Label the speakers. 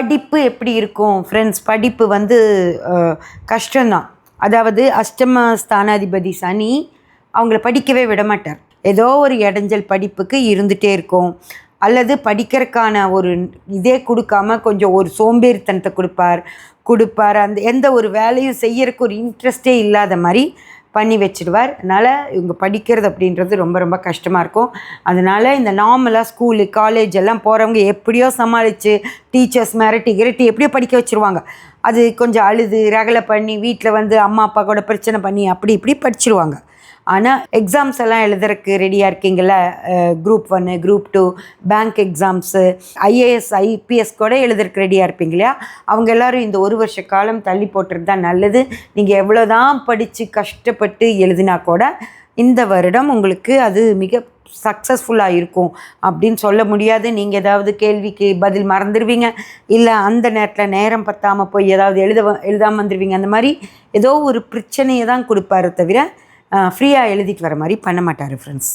Speaker 1: படிப்பு எப்படி இருக்கும் ஃப்ரெண்ட்ஸ்? படிப்பு வந்து கஷ்டம்தான். அதாவது அஷ்டம ஸ்தானாதிபதி சனி அவங்கள படிக்கவே விட மாட்டார். ஏதோ ஒரு இடைஞ்சல் படிப்புக்கு இருந்துகிட்டே இருக்கும். அல்லது படிக்கிறதுக்கான ஒரு இதே கொடுக்காம கொஞ்சம் ஒரு சோம்பேறித்தனத்தை கொடுப்பார். அந்த எந்த ஒரு வேலையும் செய்யறதுக்கு ஒரு இன்ட்ரெஸ்டே இல்லாத மாதிரி பண்ணி வச்சுடுவார். அதனால் இவங்க படிக்கிறது அப்படின்றது ரொம்ப ரொம்ப கஷ்டமாக இருக்கும். அதனால் இந்த நார்மலாக ஸ்கூலு காலேஜ் எல்லாம் போகிறவங்க எப்படியோ சமாளித்து டீச்சர்ஸ் மிரட்டி எப்படியோ படிக்க வச்சுருவாங்க. அது கொஞ்சம் அழுது ரகலை பண்ணி வீட்டில் வந்து அம்மா அப்பா கூட பிரச்சனை பண்ணி அப்படி இப்படி படிச்சிருவாங்க. ஆனால் எக்ஸாம்ஸ் எல்லாம் எழுதுறதுக்கு ரெடியாக இருக்கீங்கள, group 1 group 2 bank exams IAS IPS கூட எழுதுறதுக்கு ரெடியாக இருப்பீங்க இல்லையா? அவங்க எல்லோரும் இந்த ஒரு வருஷ காலம் தள்ளி போட்டுறது தான் நல்லது. நீங்கள் எவ்வளோ தான் படித்து கஷ்டப்பட்டு எழுதினா கூட இந்த வருடம் உங்களுக்கு அது மிக சக்ஸஸ்ஃபுல்லாக இருக்கும் அப்படின்னு சொல்ல முடியாது. நீங்கள் ஏதாவது கேள்விக்கு பதில் மறந்துடுவீங்க, இல்லை அந்த நேரத்தில் நேரம் பத்தாமல் போய் ஏதாவது எழுதாமல் வந்துடுவீங்க. அந்த மாதிரி ஏதோ ஒரு பிரச்சனையை தான் கொடுப்பாரு தவிர ஃப்ரீயாக எழுதிட்டு வர மாதிரி பண்ண மாட்டார் ஃப்ரெண்ட்ஸ்.